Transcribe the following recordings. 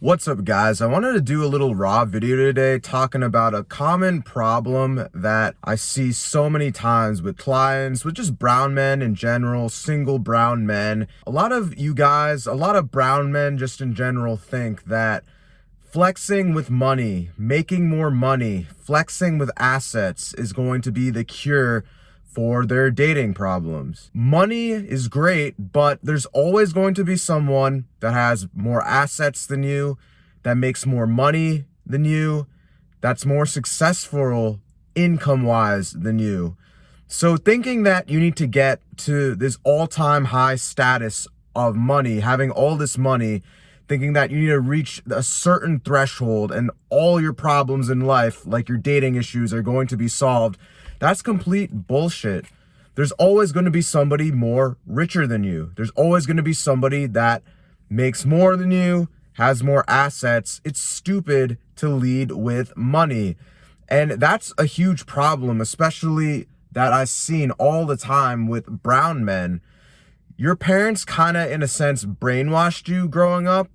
What's up, guys? I wanted to do a little raw video today talking about a common problem that I see so many times with clients, with just brown men in general, single brown men. A lot of you guys, a lot of brown men just in general think that flexing with money, making more money, flexing with assets is going to be the cure for their dating problems. Money is great, but there's always going to be someone that has more assets than you, that makes more money than you, that's more successful income-wise than you. So thinking that you need to get to this all-time high status of money, having all this money, thinking that you need to reach a certain threshold and all your problems in life, like your dating issues, are going to be solved, that's complete bullshit. There's always going to be somebody more richer than you. There's always going to be somebody that makes more than you, has more assets. It's stupid to lead with money. And that's a huge problem, especially that I've seen all the time with brown men. Your parents kind of, in a sense, brainwashed you growing up,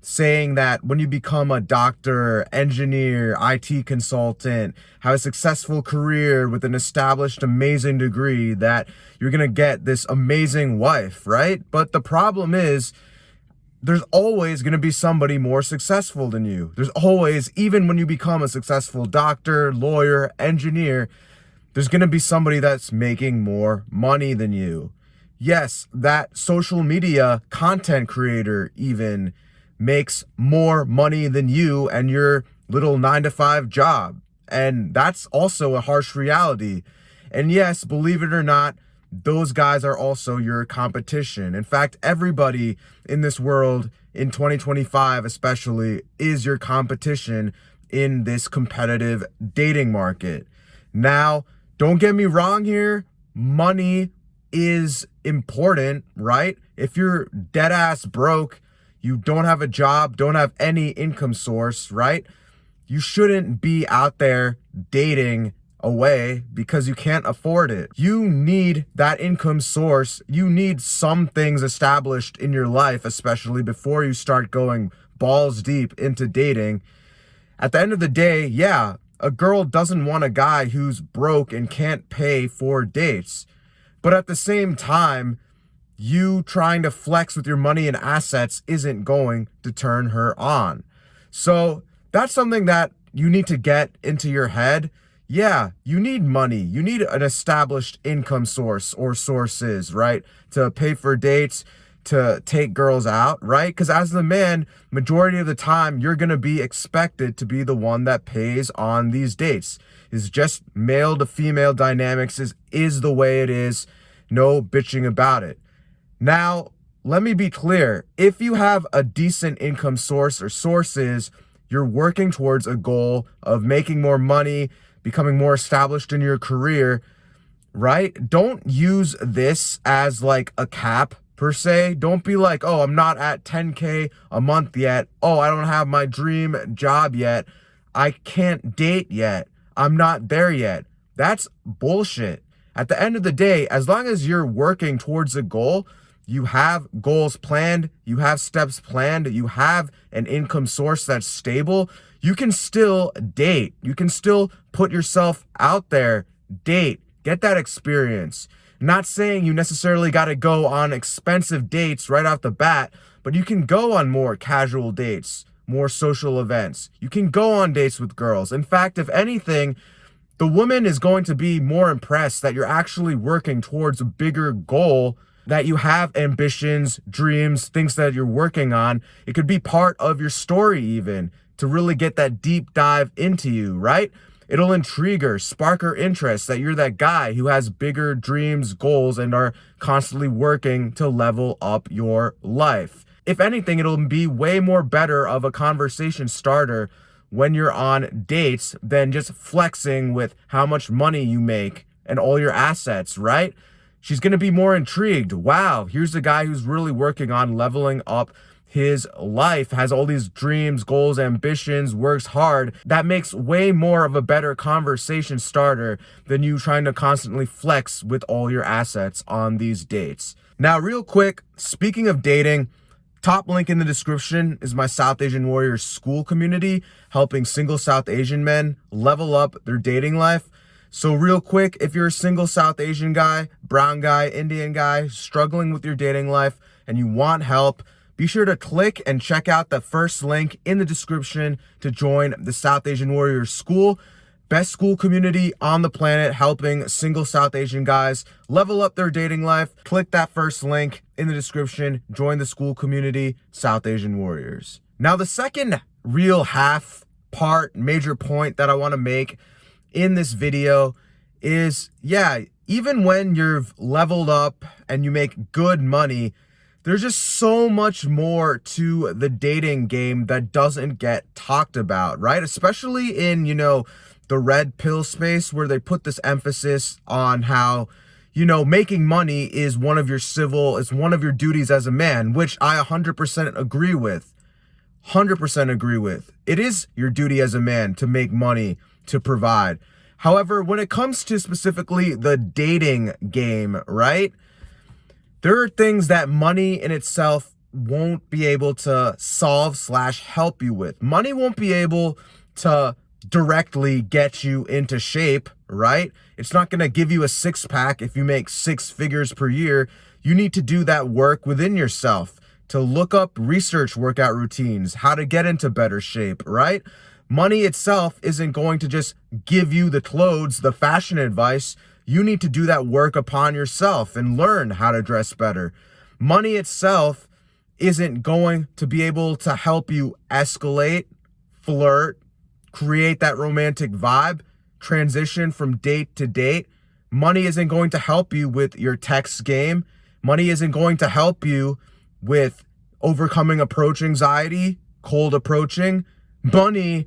saying that when you become a doctor, engineer, IT consultant, have a successful career with an established amazing degree, that you're gonna get this amazing wife, right? But the problem is, there's always gonna be somebody more successful than you. There's always, even when you become a successful doctor, lawyer, engineer, there's gonna be somebody that's making more money than you. Yes, that social media content creator even makes more money than you and your little 9-to-5 job. And that's also a harsh reality. And yes, believe it or not, those guys are also your competition. In fact, everybody in this world in 2025 especially is your competition in this competitive dating market. Now, don't get me wrong here, money is important, right? If you're dead ass broke, you don't have a job, don't have any income source, right? You shouldn't be out there dating away because you can't afford it. You need that income source. You need some things established in your life, especially before you start going balls deep into dating. At the end of the day, yeah, a girl doesn't want a guy who's broke and can't pay for dates. But at the same time, you trying to flex with your money and assets isn't going to turn her on. So that's something that you need to get into your head. Yeah, you need money. You need an established income source or sources, right? To pay for dates, to take girls out, right? Because as the man, majority of the time, you're going to be expected to be the one that pays on these dates. It's just male to female dynamics is the way it is. No bitching about it. Now, let me be clear. If you have a decent income source or sources, you're working towards a goal of making more money, becoming more established in your career, right? Don't use this as like a cap per se. Don't be like, oh, I'm not at 10K a month yet. Oh, I don't have my dream job yet. I can't date yet. I'm not there yet. That's bullshit. At the end of the day, as long as you're working towards a goal, you have goals planned, you have steps planned, you have an income source that's stable, you can still date. You can still put yourself out there, date, get that experience. Not saying you necessarily got to go on expensive dates right off the bat, but you can go on more casual dates, more social events. You can go on dates with girls. In fact, if anything, the woman is going to be more impressed that you're actually working towards a bigger goal, that you have ambitions, dreams, things that you're working on. It could be part of your story even to really get that deep dive into you, right? It'll intrigue her, spark her interest that you're that guy who has bigger dreams, goals, and are constantly working to level up your life. If anything, it'll be way more better of a conversation starter when you're on dates than just flexing with how much money you make and all your assets, right? She's going to be more intrigued. Wow, here's a guy who's really working on leveling up his life, has all these dreams, goals, ambitions, works hard. That makes way more of a better conversation starter than you trying to constantly flex with all your assets on these dates. Now, real quick, speaking of dating, Top link in the description is my South Asian Warriors school community, helping single South Asian men level up their dating life. So real quick, if you're a single South Asian guy, brown guy, Indian guy, struggling with your dating life, and you want help, be sure to click and check out the first link in the description to join the South Asian Warriors school. Best school community on the planet, helping single South Asian guys level up their dating life. Click that first link in the description. Join the school community, South Asian Warriors. Now, the second real major point that I want to make in this video is, even when you've leveled up and you make good money, there's just so much more to the dating game that doesn't get talked about, right? Especially in, the red pill space, where they put this emphasis on how, making money is one of your duties as a man, which I 100% agree with. 100% agree with. It is your duty as a man to make money, to provide. However, when it comes to specifically the dating game, right? There are things that money in itself won't be able to solve/help you with. Money won't be able to directly get you into shape, right? It's not going to give you a six-pack if you make 6 figures per year. You need to do that work within yourself to look up research workout routines, how to get into better shape, right? Money itself isn't going to just give you the clothes, the fashion advice. You need to do that work upon yourself and learn how to dress better. Money itself isn't going to be able to help you escalate, flirt, create that romantic vibe, transition from date to date. Money isn't going to help you with your text game. Money isn't going to help you with overcoming approach anxiety, cold approaching. Money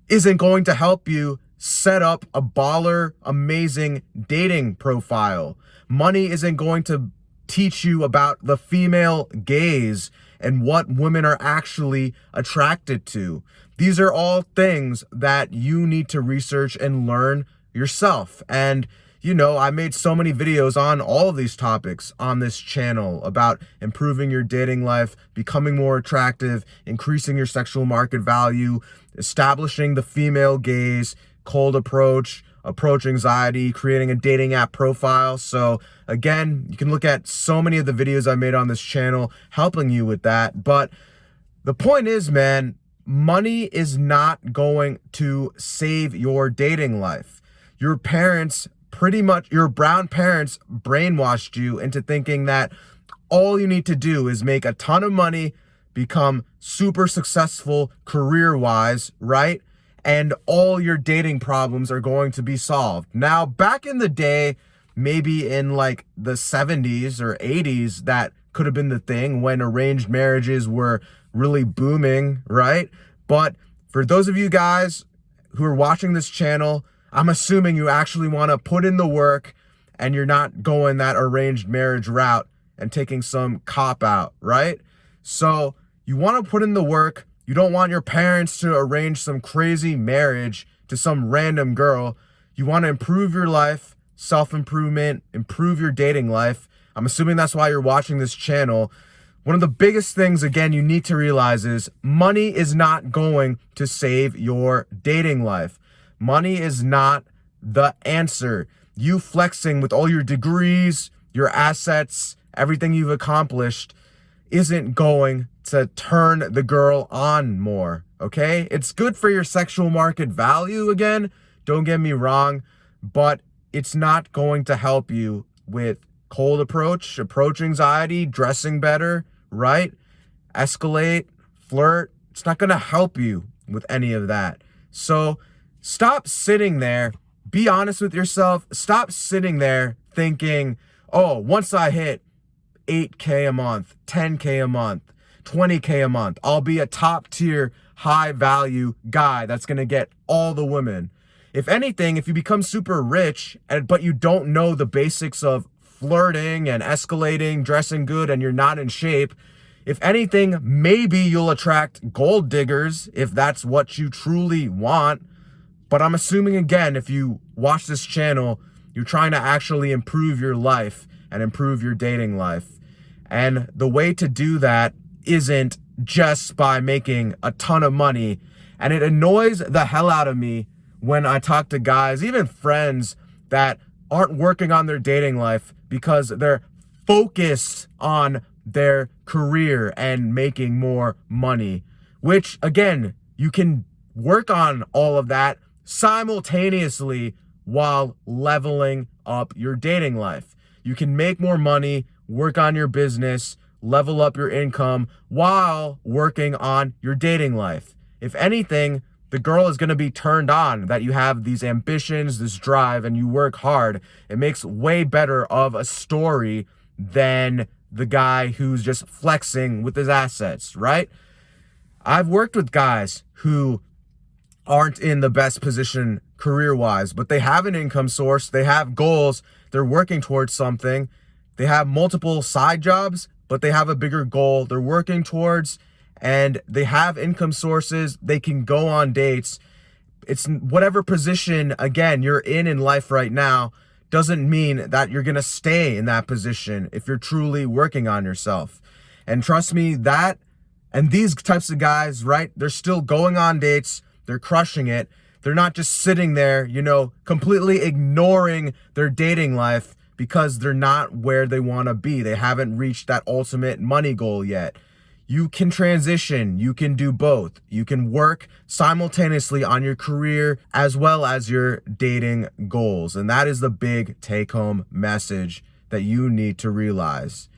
isn't going to help you set up a baller, amazing dating profile. Money isn't going to teach you about the female gaze and what women are actually attracted to. These are all things that you need to research and learn yourself. And, I made so many videos on all of these topics on this channel about improving your dating life, becoming more attractive, increasing your sexual market value, establishing the female gaze, cold approach anxiety, creating a dating app profile. So again, you can look at so many of the videos I made on this channel helping you with that. But the point is, man, money is not going to save your dating life. Your brown parents brainwashed you into thinking that all you need to do is make a ton of money, become super successful career-wise, right? And all your dating problems are going to be solved. Now, back in the day, maybe in like the 70s or 80s, that could have been the thing when arranged marriages were really booming, right? But for those of you guys who are watching this channel, I'm assuming you actually want to put in the work and you're not going that arranged marriage route and taking some cop out, right? So you want to put in the work. You don't want your parents to arrange some crazy marriage to some random girl. You want to improve your life, self-improvement, improve your dating life. I'm assuming that's why you're watching this channel. One of the biggest things, again, you need to realize is money is not going to save your dating life. Money is not the answer. You flexing with all your degrees, your assets, everything you've accomplished isn't going to turn the girl on more, okay? It's good for your sexual market value, again, don't get me wrong, but it's not going to help you with cold approach anxiety, dressing better, right? Escalate, flirt. It's not going to help you with any of that. So stop sitting there. Be honest with yourself. Stop sitting there thinking, oh, once I hit 8K a month, 10K a month, 20K a month, I'll be a top tier, high value guy that's going to get all the women. If anything, if you become super rich, but you don't know the basics of flirting and escalating, dressing good, and you're not in shape, if anything, maybe you'll attract gold diggers if that's what you truly want. But I'm assuming, again, if you watch this channel, you're trying to actually improve your life and improve your dating life. And the way to do that isn't just by making a ton of money. And it annoys the hell out of me when I talk to guys, even friends, that aren't working on their dating life because they're focused on their career and making more money, which again, you can work on all of that simultaneously while leveling up your dating life. You can make more money, work on your business, level up your income while working on your dating life. If anything, the girl is going to be turned on that you have these ambitions, this drive, and you work hard. It makes way better of a story than the guy who's just flexing with his assets, right? I've worked with guys who aren't in the best position career-wise, but they have an income source, they have goals, they're working towards something, they have multiple side jobs, but they have a bigger goal they're working towards, and they have income sources, they can go on dates. It's whatever position, again, you're in life right now, doesn't mean that you're gonna stay in that position if you're truly working on yourself. And trust me, that, and these types of guys, right, they're still going on dates, they're crushing it. They're not just sitting there, completely ignoring their dating life because they're not where they want to be. They haven't reached that ultimate money goal yet. You can transition. You can do both. You can work simultaneously on your career as well as your dating goals. And that is the big take-home message that you need to realize.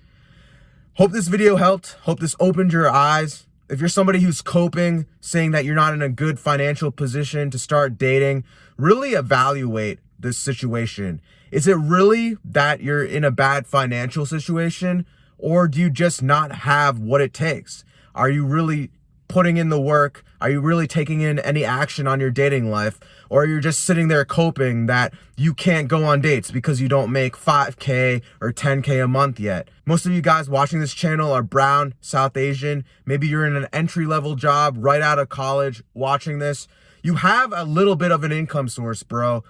Hope this video helped. Hope this opened your eyes. If you're somebody who's coping, saying that you're not in a good financial position to start dating, really evaluate this situation. Is it really that you're in a bad financial situation, or do you just not have what it takes? Are you really putting in the work? Are you really taking in any action on your dating life? Or are you just sitting there coping that you can't go on dates because you don't make 5K or 10K a month yet? Most of you guys watching this channel are brown, South Asian. Maybe you're in an entry-level job right out of college watching this. You have a little bit of an income source, bro.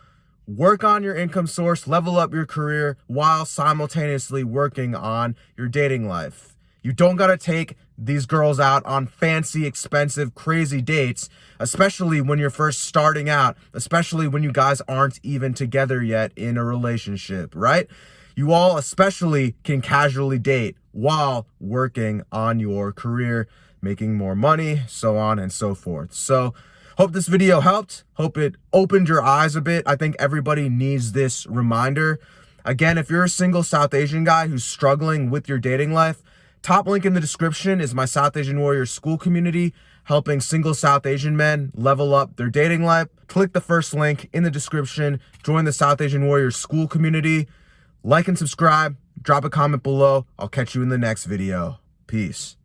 Work on your income source, level up your career while simultaneously working on your dating life. You don't gotta take these girls out on fancy, expensive, crazy dates, especially when you're first starting out, especially when you guys aren't even together yet in a relationship, right? You all especially can casually date while working on your career, making more money, so on and so forth. So, hope this video helped. Hope it opened your eyes a bit. I think everybody needs this reminder. Again, if you're a single South Asian guy who's struggling with your dating life, top link in the description is my South Asian Warrior School community, helping single South Asian men level up their dating life. Click the first link in the description, join the South Asian Warrior School community, like and subscribe, drop a comment below. I'll catch you in the next video. Peace.